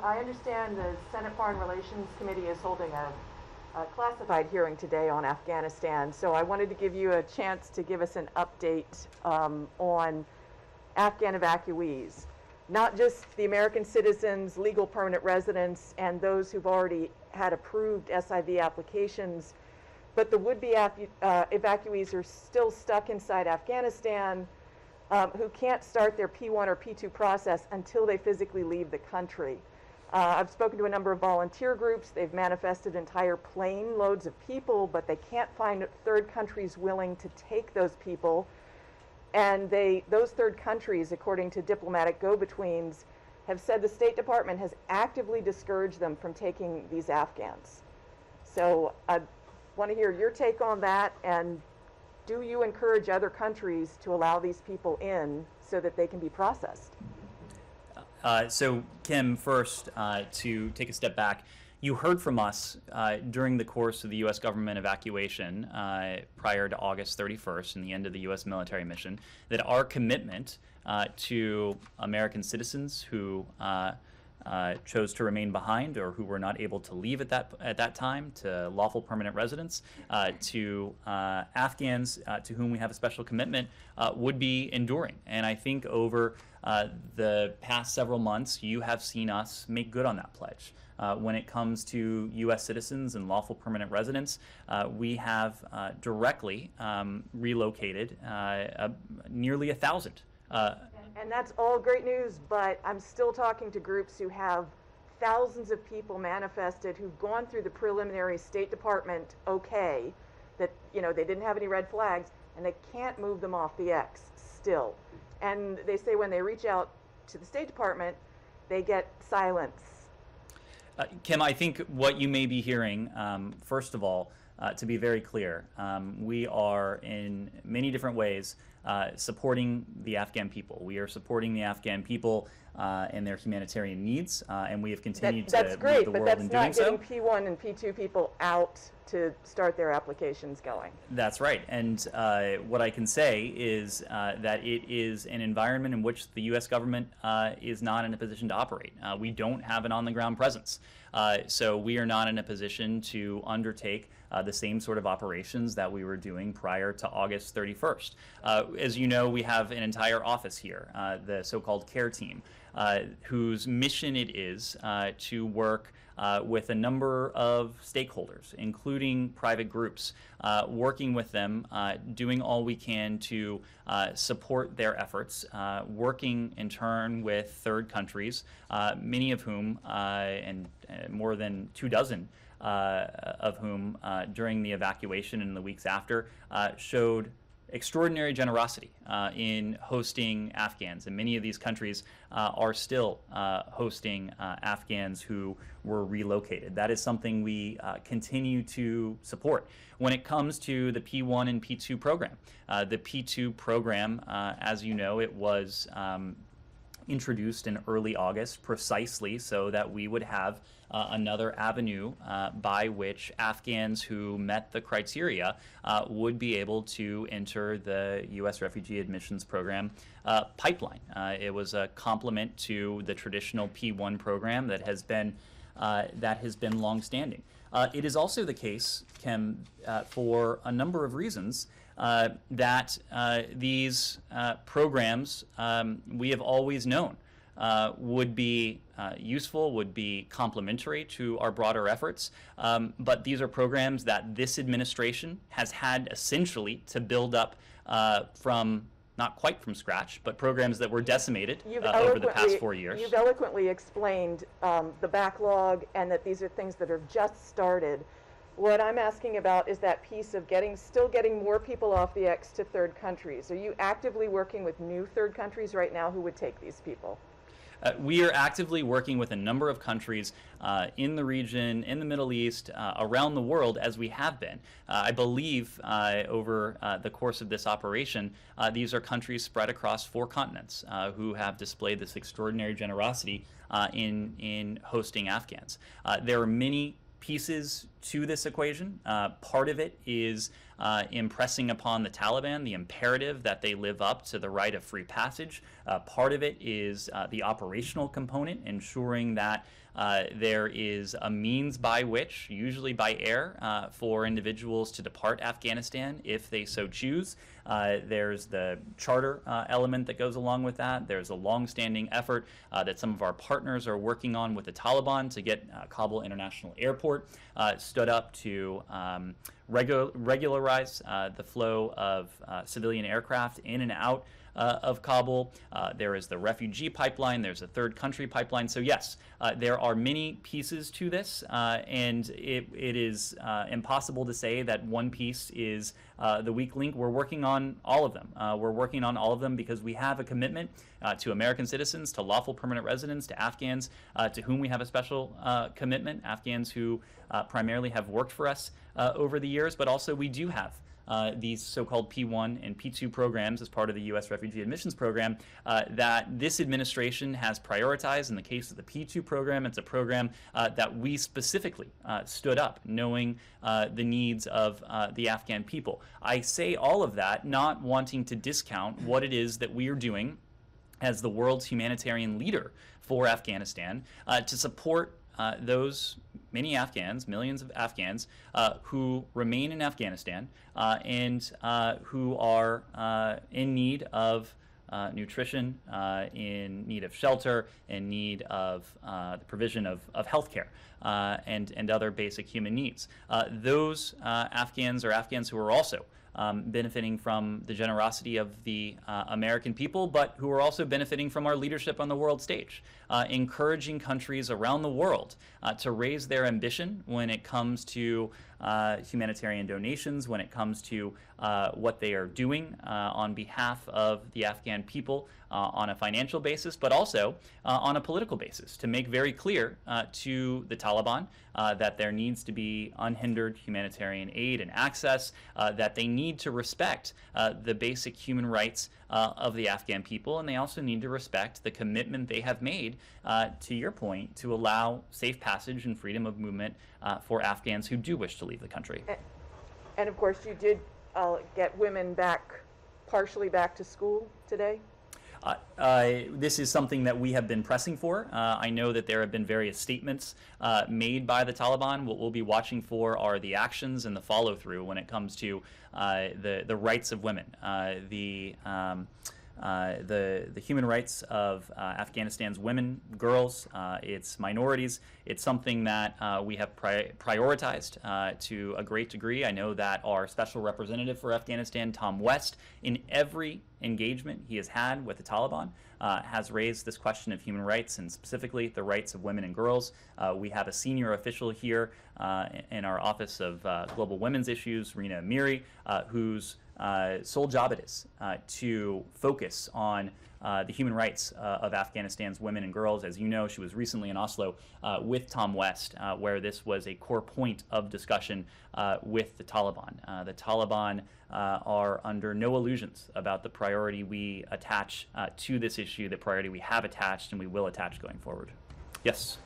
I understand the Senate Foreign Relations Committee is holding a classified hearing today on Afghanistan, so I wanted to give you a chance to give us an update on Afghan evacuees, not just the American citizens, legal permanent residents, and those who've already had approved SIV applications, but the would-be evacuees are still stuck inside Afghanistan, who can't start their P1 or P2 process until they physically leave the country. I've spoken to a number of volunteer groups. They've manifested entire plane loads of people, but they can't find third countries willing to take those people. And those third countries, according to diplomatic go-betweens, have said the State Department has actively discouraged them from taking these Afghans. So I want to hear your take on that, and do you encourage other countries to allow these people in so that they can be processed? So, Kim, first, to take a step back, you heard from us during the course of the U.S. government evacuation prior to August 31st and the end of the U.S. military mission that our commitment to American citizens who chose to remain behind or who were not able to leave at that time, to lawful permanent residents, to Afghans to whom we have a special commitment, would be enduring. And I think over the past several months, you have seen us make good on that pledge. When it comes to U.S. citizens and lawful permanent residents, we have directly relocated nearly 1,000. And that's all great news, but I'm still talking to groups who have thousands of people manifested who've gone through the preliminary State Department okay, that they didn't have any red flags, and they can't move them off the X still. And they say when they reach out to the State Department, they get silence. Kim, I think what you may be hearing, first of all, to be very clear, we are in many different ways supporting the Afghan people. We are supporting the Afghan people and their humanitarian needs, and we have continued to lead the world in doing so. That's great, but that's not getting P1 and P2 people out to start their applications going. That's right, and what I can say is that it is an environment in which the U.S. government is not in a position to operate. We don't have an on-the-ground presence, so we are not in a position to undertake the same sort of operations that we were doing prior to August 31st. As you know, we have an entire office here, the so-called CARE team, whose mission it is to work with a number of stakeholders, including private groups, working with them, doing all we can to support their efforts, working in turn with third countries, many of whom, and more than 24 of whom during the evacuation and the weeks after showed extraordinary generosity in hosting Afghans, and many of these countries are still hosting Afghans who were relocated. That is something we continue to support. When it comes to the P1 and P2 program, the P2 program, as you know, it was introduced in early August precisely so that we would have another avenue by which Afghans who met the criteria would be able to enter the U.S. Refugee Admissions Program pipeline. It was a complement to the traditional P1 program that has been longstanding. It is also the case, Kim, for a number of reasons, that these programs we have always known would be useful, would be complementary to our broader efforts, but these are programs that this administration has had essentially to build up from, not quite from scratch, but programs that were decimated over the past 4 years. You've eloquently explained the backlog and that these are things that have just started. What I'm asking about is that piece of still getting more people off the X to third countries. Are you actively working with new third countries right now who would take these people? We are actively working with a number of countries in the region, in the Middle East, around the world, as we have been. I believe over the course of this operation, these are countries spread across 4 continents who have displayed this extraordinary generosity in hosting Afghans. There are many pieces to this equation. Part of it is impressing upon the Taliban the imperative that they live up to the right of free passage. Part of it is the operational component, ensuring that there is a means by which, usually by air, for individuals to depart Afghanistan if they so choose. There's the charter element that goes along with that. There's a long-standing effort that some of our partners are working on with the Taliban to get Kabul International Airport stood up to regularize the flow of civilian aircraft in and out of Kabul. There is the refugee pipeline. There's a third country pipeline. So yes, there are many pieces to this, and it is impossible to say that one piece is the weak link. We're working on all of them. We're working on all of them because we have a commitment to American citizens, to lawful permanent residents, to Afghans to whom we have a special commitment, Afghans who primarily have worked for us over the years, but also we do have these so-called P1 and P2 programs as part of the U.S. Refugee Admissions Program that this administration has prioritized. In the case of the P2 program, it's a program that we specifically stood up, knowing the needs of the Afghan people. I say all of that not wanting to discount what it is that we are doing as the world's humanitarian leader for Afghanistan to support those many Afghans, millions of Afghans, who remain in Afghanistan and who are in need of nutrition, in need of shelter, in need of the provision of health care and other basic human needs. Those Afghans are Afghans who are also benefiting from the generosity of the American people, but who are also benefiting from our leadership on the world stage, encouraging countries around the world to raise their ambition when it comes to humanitarian donations, when it comes to what they are doing on behalf of the Afghan people on a financial basis, but also on a political basis, to make very clear to the Taliban that there needs to be unhindered humanitarian aid and access, that they need to respect the basic human rights of the Afghan people, and they also need to respect the commitment they have made, to your point, to allow safe passage and freedom of movement for Afghans who do wish to leave the country. And of course, you did get women partially back to school today? This is something that we have been pressing for. I know that there have been various statements made by the Taliban. What we'll be watching for are the actions and the follow-through when it comes to the rights of women, the human rights of Afghanistan's women, girls, its minorities. It's something that we have prioritized to a great degree. I know that our special representative for Afghanistan, Tom West, in every engagement he has had with the Taliban, has raised this question of human rights and specifically the rights of women and girls. We have a senior official here in our Office of Global Women's Issues, Rina Amiri, whose sole job it is to focus on the human rights of Afghanistan's women and girls. As you know, she was recently in Oslo with Tom West, where this was a core point of discussion with the Taliban. The Taliban are under no illusions about the priority we attach to this issue, the priority we have attached and we will attach going forward. Yes?